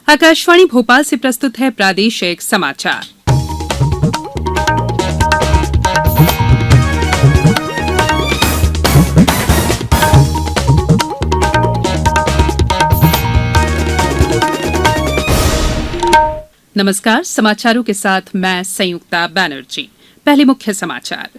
आकाशवाणी भोपाल से प्रस्तुत है प्रादेशिक समाचार। नमस्कार, समाचारों के साथ मैं संयुक्ता बैनर्जी। पहले मुख्य समाचार।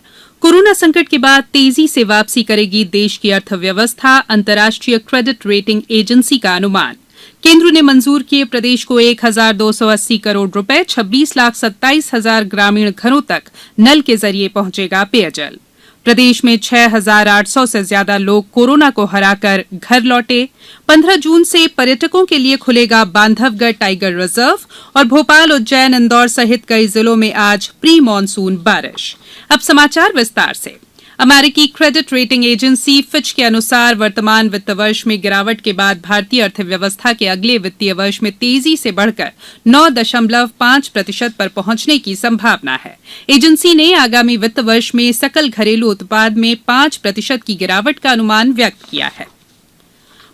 कोरोना संकट के बाद तेजी से वापसी करेगी देश की अर्थव्यवस्था, अंतर्राष्ट्रीय क्रेडिट रेटिंग एजेंसी का अनुमान। केंद्र ने मंजूर किए प्रदेश को 1280 करोड़ रुपए, 26,27,000 ग्रामीण घरों तक नल के जरिए पहुंचेगा पेयजल। प्रदेश में 6,800 से ज्यादा लोग कोरोना को हराकर घर लौटे। 15 जून से पर्यटकों के लिए खुलेगा बांधवगढ़ टाइगर रिजर्व और भोपाल, उज्जैन, इंदौर सहित कई जिलों में आज प्री मानसून बारिश। अब समाचार विस्तार से। अमेरिकी क्रेडिट रेटिंग एजेंसी फिच के अनुसार वर्तमान वित्त वर्ष में गिरावट के बाद भारतीय अर्थव्यवस्था के अगले वित्तीय वर्ष में तेजी से बढ़कर 9.5% पर पहुंचने की संभावना है। एजेंसी ने आगामी वित्त वर्ष में सकल घरेलू उत्पाद में 5% की गिरावट का अनुमान व्यक्त किया है।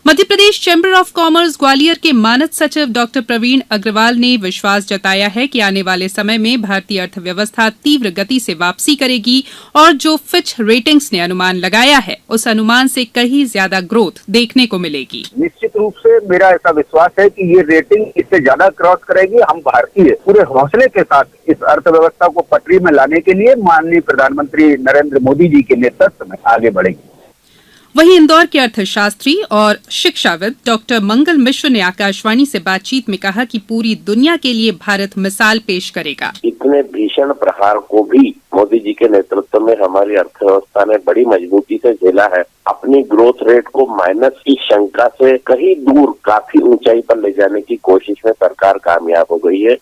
Madhya Pradesh chamber of commerce Gwalior के मानद सचिव डॉक्टर प्रवीण अग्रवाल ने विश्वास जताया है कि आने वाले समय में भारतीय अर्थव्यवस्था तीव्र गति से वापसी करेगी और जो फिच रेटिंग्स ने अनुमान लगाया है उस अनुमान से कहीं ज्यादा ग्रोथ देखने को मिलेगी। निश्चित रूप से मेरा ऐसा विश्वास है कि ये रेटिंग इससे ज्यादा क्रॉस करेगी। हम भारतीय पूरे हौसले के साथ इस अर्थव्यवस्था को पटरी में लाने के लिए माननीय प्रधानमंत्री नरेंद्र मोदी जी के नेतृत्व में आगे बढ़ेगी। वहीं इंदौर के अर्थशास्त्री और शिक्षाविद डॉक्टर मंगल मिश्र ने आकाशवाणी से बातचीत में कहा कि पूरी दुनिया के लिए भारत मिसाल पेश करेगा। इतने भीषण प्रहार को भी मोदी जी के नेतृत्व में हमारी अर्थव्यवस्था ने बड़ी मजबूती से झेला है। अपनी ग्रोथ रेट को माइनस की शंका से कहीं दूर काफी ऊंचाई पर ले जाने की कोशिश में सरकार कामयाब हो गई है।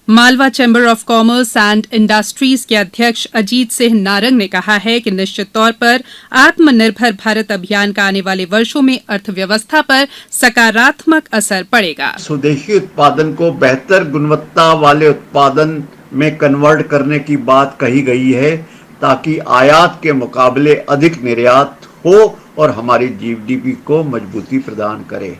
Malwa chamber of commerce and industries के अध्यक्ष अजीत सिंह नारंग ने कहा है कि निश्चित तौर पर आत्मनिर्भर भारत अभियान का आने वाले वर्षों में अर्थव्यवस्था पर सकारात्मक असर पड़ेगा। स्वदेशी उत्पादन को बेहतर गुणवत्ता वाले उत्पादन में कन्वर्ट करने की बात कही गई है ताकि आयात के मुकाबले अधिक निर्यात हो और हमारी जीडीपी को मजबूती प्रदान करे।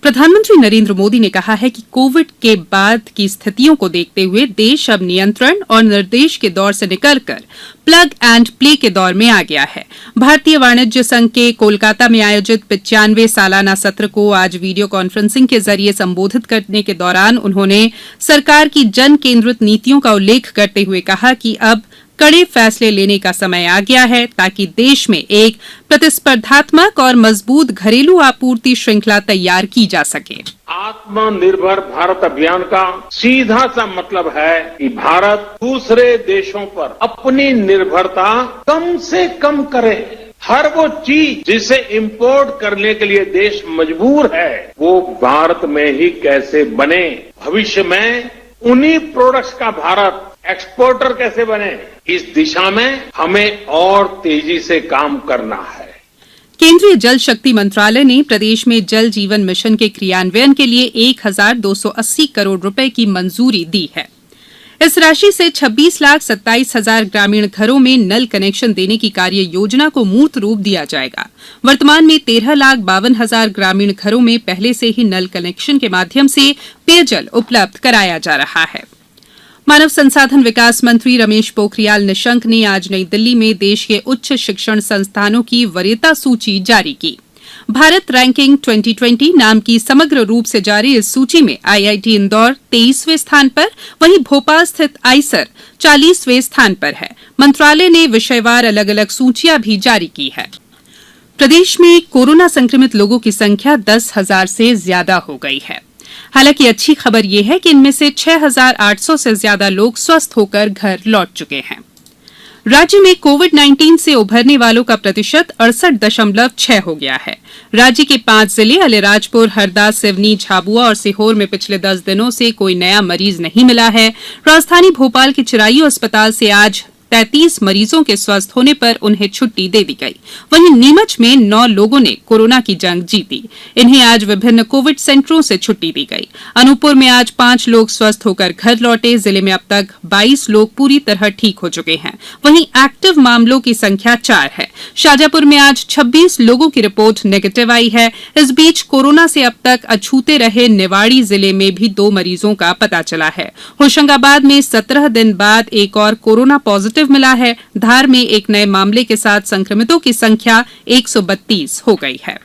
प्रधानमंत्री नरेंद्र मोदी ने कहा है कि कोविड के बाद की स्थितियों को देखते हुए देश अब नियंत्रण और निर्देश के दौर से निकलकर प्लग एंड प्ले के दौर में आ गया है। भारतीय वाणिज्य संघ के कोलकाता में आयोजित 95वें सालाना सत्र को आज वीडियो कॉन्फ्रेंसिंग के जरिए संबोधित करने के दौरान उन्होंने सरकार की जन केंद्रित नीतियों का उल्लेख करते हुए कहा कि अब कड़े फैसले लेने का समय आ गया है ताकि देश में एक प्रतिस्पर्धात्मक और मजबूत घरेलू आपूर्ति श्रृंखला तैयार की जा सके। आत्मनिर्भर भारत अभियान का सीधा सा मतलब है कि भारत दूसरे देशों पर अपनी निर्भरता कम से कम करे। हर वो चीज जिसे इंपोर्ट करने के लिए देश मजबूर है वो भारत में ही कैसे बने। भविष्य में उन्हीं प्रोडक्ट्स का भारत एक्सपोर्टर कैसे बने, इस दिशा में हमें और तेजी से काम करना है। केंद्रीय जल शक्ति मंत्रालय ने प्रदेश में जल जीवन मिशन के क्रियान्वयन के लिए 1,280 करोड़ रुपए की मंजूरी दी है। इस राशि से 26,27,000 ग्रामीण घरों में नल कनेक्शन देने की कार्य योजना को मूर्त रूप दिया जाएगा। वर्तमान में 13,52,000 ग्रामीण घरों में पहले से ही नल कनेक्शन के माध्यम से पेयजल उपलब्ध कराया जा रहा है। मानव संसाधन विकास मंत्री रमेश पोखरियाल निशंक ने आज नई दिल्ली में देश के उच्च शिक्षण संस्थानों की वरीयता सूची जारी की। भारत रैंकिंग 2020 नाम की समग्र रूप से जारी इस सूची में आईआईटी इंदौर 23वें स्थान पर, वहीं भोपाल स्थित आईसर 40वें स्थान पर है। मंत्रालय ने विषयवार अलग अलग सूचियां भी जारी की है। प्रदेश में कोरोना संक्रमित लोगों की संख्या 10,000 से ज्यादा हो गई है। हालांकि अच्छी खबर यह है कि इनमें से 6,800 से ज्यादा लोग स्वस्थ होकर घर लौट चुके हैं। राज्य में कोविड-19 से उभरने वालों का प्रतिशत 68.6 हो गया है। राज्य के 5 जिले अलीराजपुर, हरदा, सिवनी, झाबुआ और सीहोर में पिछले 10 दिनों से कोई नया मरीज नहीं मिला है। राजधानी भोपाल के चिरायू अस्पताल से आज 33 मरीजों के स्वस्थ होने पर उन्हें छुट्टी दे दी गई। वहीं नीमच में 9 लोगों ने कोरोना की जंग जीती। इन्हें आज विभिन्न कोविड सेंटरों से छुट्टी दी गई। अनूपपुर में आज 5 लोग स्वस्थ होकर घर लौटे। जिले में अब तक 22 लोग पूरी तरह ठीक हो चुके हैं। वहीं एक्टिव मामलों की संख्या 4 है। शाजापुर में आज 26 लोगों की रिपोर्ट नेगेटिव आई है। इस बीच कोरोना से अब तक अछूते रहे निवाड़ी जिले में भी 2 मरीजों का पता चला है। होशंगाबाद में 17 दिन बाद एक और कोरोना पॉजिटिव मिला है। धार में एक नए मामले के साथ संक्रमितों की संख्या 132 हो गई है।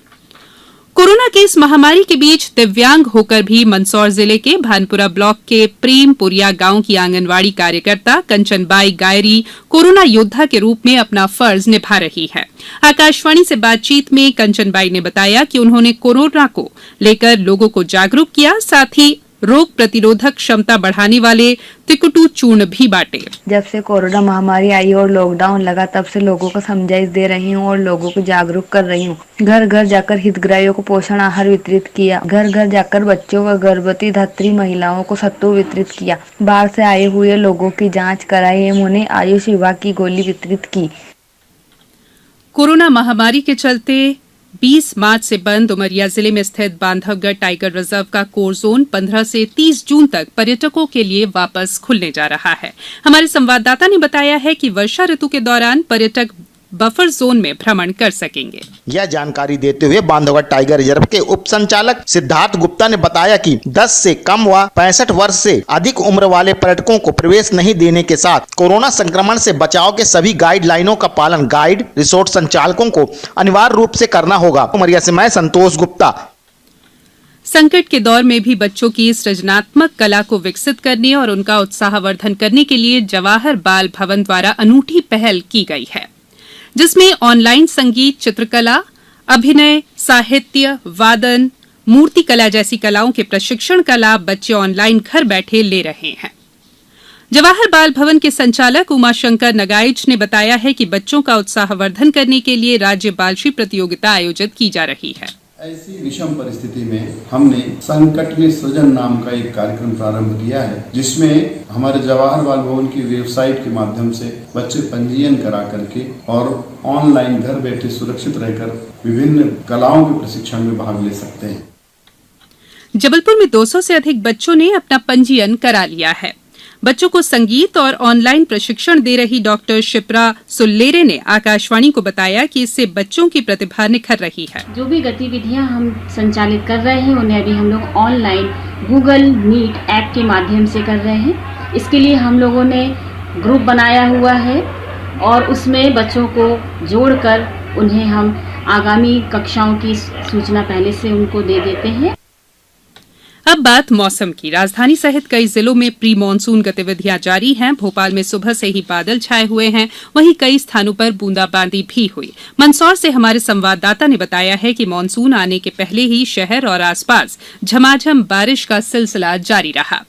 कोरोना की इस महामारी के बीच दिव्यांग होकर भी मंदसौर जिले के भानपुरा ब्लॉक के प्रेमपुरिया गांव की आंगनवाड़ी कार्यकर्ता कंचनबाई गायरी कोरोना योद्धा के रूप में अपना फर्ज निभा रही है। आकाशवाणी से बातचीत में कंचनबाई ने बताया कि उन्होंने कोरोना को लेकर लोगों को जागरूक किया, साथ ही रोग प्रतिरोधक क्षमता बढ़ाने वाले तिकुटू चूर्ण भी बांटे। जब से कोरोना महामारी आई और लॉकडाउन लगा तब से लोगों को समझाइश दे रही हूँ और लोगों को जागरूक कर रही हूँ। घर घर जाकर हितग्राहियों को पोषण आहार वितरित किया। घर घर जाकर बच्चों व गर्भवती धात्री महिलाओं को सत्तू वितरित किया। बाहर से आए हुए लोगों की जाँच कराई एवं उन्हें आयुष विभाग की गोली वितरित की। कोरोना महामारी के चलते 20 मार्च से बंद उमरिया जिले में स्थित बांधवगढ़ टाइगर रिजर्व का कोर जोन 15 से 30 जून तक पर्यटकों के लिए वापस खुलने जा रहा है। हमारे संवाददाता ने बताया है कि वर्षा ऋतु के दौरान पर्यटक बफर जोन में भ्रमण कर सकेंगे। यह जानकारी देते हुए बांधवगढ़ टाइगर रिजर्व के उप संचालक सिद्धार्थ गुप्ता ने बताया कि 10 से कम व 65 वर्ष से अधिक उम्र वाले पर्यटकों को प्रवेश नहीं देने के साथ कोरोना संक्रमण से बचाव के सभी गाइडलाइनों का पालन गाइड रिसोर्ट संचालकों को अनिवार्य रूप से करना होगा। उमरिया से मैं संतोष गुप्ता। संकट के दौर में भी बच्चों की सृजनात्मक कला को विकसित करने और उनका उत्साहवर्धन करने के लिए जवाहर बाल भवन द्वारा अनूठी पहल की गई है, जिसमें ऑनलाइन संगीत, चित्रकला, अभिनय, साहित्य, वादन, मूर्ति कला जैसी कलाओं के प्रशिक्षण का लाभ बच्चे ऑनलाइन घर बैठे ले रहे हैं। जवाहर बाल भवन के संचालक उमाशंकर नगाइच ने बताया है कि बच्चों का उत्साहवर्धन करने के लिए राज्य बालश्री प्रतियोगिता आयोजित की जा रही है। ऐसी विषम परिस्थिति में हमने संकट में सृजन नाम का एक कार्यक्रम प्रारंभ किया है, जिसमें हमारे जवाहर बाल भवन की वेबसाइट के माध्यम से बच्चे पंजीयन करा करके और ऑनलाइन घर बैठे सुरक्षित रहकर विभिन्न कलाओं के प्रशिक्षण में भाग ले सकते हैं। जबलपुर में 200 से अधिक बच्चों ने अपना पंजीयन करा लिया है। बच्चों को संगीत और ऑनलाइन प्रशिक्षण दे रही डॉक्टर शिप्रा सुल्लेरे ने आकाशवाणी को बताया कि इससे बच्चों की प्रतिभा निखर रही है। जो भी गतिविधियां हम संचालित कर रहे हैं उन्हें अभी हम लोग ऑनलाइन गूगल मीट ऐप के माध्यम से कर रहे हैं। इसके लिए हम लोगों ने ग्रुप बनाया हुआ है और उसमें बच्चों को जोड़कर उन्हें हम आगामी कक्षाओं की सूचना पहले से उनको दे देते हैं। अब बात मौसम की। राजधानी सहित कई जिलों में प्री मानसून गतिविधियां जारी हैं। भोपाल में सुबह से ही बादल छाए हुए हैं, वहीं कई स्थानों पर बूंदाबांदी भी हुई। मंदसौर से हमारे संवाददाता ने बताया है कि मानसून आने के पहले ही शहर और आसपास झमाझम बारिश का सिलसिला जारी रहा।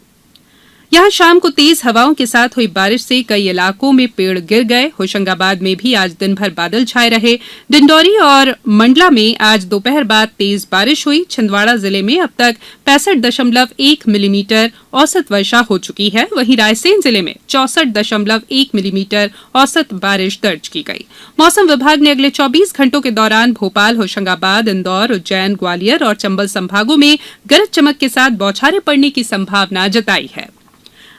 यहां शाम को तेज हवाओं के साथ हुई बारिश से कई इलाकों में पेड़ गिर गए। होशंगाबाद में भी आज दिन भर बादल छाए रहे। डिंडौरी और मंडला में आज दोपहर बाद तेज बारिश हुई। छिंदवाड़ा जिले में अब तक 65.1 मिलीमीटर औसत वर्षा हो चुकी है। वहीं रायसेन जिले में 64.1 मिलीमीटर औसत बारिश दर्ज की गई। मौसम विभाग ने अगले 24 घंटों के दौरान भोपाल, होशंगाबाद, इंदौर, उज्जैन, ग्वालियर और चंबल संभागों में गरज चमक के साथ बौछारें पड़ने की संभावना जताई है।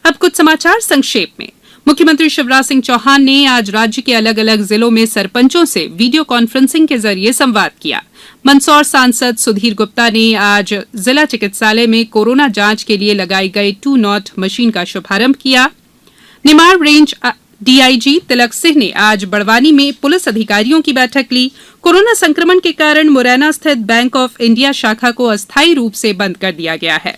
अब कुछ समाचार संक्षेप में। मुख्यमंत्री शिवराज सिंह चौहान ने आज राज्य के अलग अलग जिलों में सरपंचों से वीडियो कॉन्फ्रेंसिंग के जरिए संवाद किया। मंदसौर सांसद सुधीर गुप्ता ने आज जिला चिकित्सालय में कोरोना जांच के लिए लगाई गई 2 नॉट मशीन का शुभारंभ किया। निमाड़ रेंज डीआईजी तिलक सिंह ने आज बड़वानी में पुलिस अधिकारियों की बैठक ली। कोरोना संक्रमण के कारण मुरैना स्थित बैंक ऑफ इंडिया शाखा को अस्थायी रूप से बंद कर दिया गया है।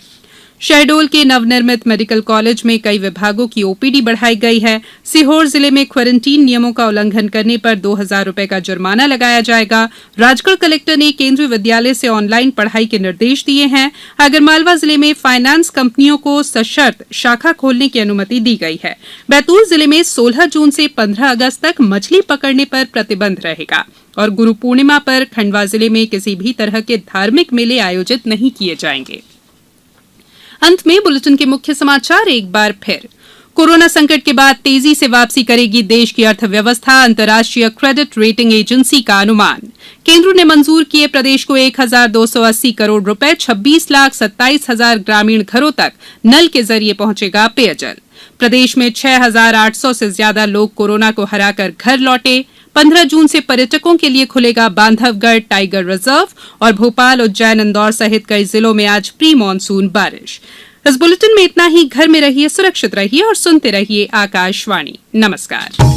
शहडोल के नवनिर्मित मेडिकल कॉलेज में कई विभागों की ओपीडी बढ़ाई गई है। सीहोर जिले में क्वारंटीन नियमों का उल्लंघन करने पर 2000 रुपए का जुर्माना लगाया जाएगा। राजगढ़ कलेक्टर ने केंद्रीय विद्यालय से ऑनलाइन पढ़ाई के निर्देश दिए हैं। आगरमालवा जिले में फाइनेंस कंपनियों को सशर्त शाखा खोलने की अनुमति दी गई है। बैतूल जिले में 16 जून से 15 अगस्त तक मछली पकड़ने पर प्रतिबंध रहेगा और गुरु पूर्णिमा पर खंडवा जिले में किसी भी तरह के धार्मिक मेले आयोजित नहीं किए जाएंगे। अंत में बुलेटिन के मुख्य समाचार एक बार फिर। कोरोना संकट के बाद तेजी से वापसी करेगी देश की अर्थव्यवस्था, अंतर्राष्ट्रीय क्रेडिट रेटिंग एजेंसी का अनुमान। केंद्र ने मंजूर किए प्रदेश को 1,280 करोड़ रुपए, 26,27,000 ग्रामीण घरों तक नल के जरिए पहुंचेगा पेयजल। प्रदेश में 6,800 से ज्यादा लोग कोरोना को हराकर घर लौटे। 15 जून से पर्यटकों के लिए खुलेगा बांधवगढ़ टाइगर रिजर्व और भोपाल, उज्जैन, इंदौर सहित कई जिलों में आज प्री मानसून बारिश। इस बुलेटिन में इतना ही। घर में रहिए, सुरक्षित रहिए और सुनते रहिए आकाशवाणी। नमस्कार।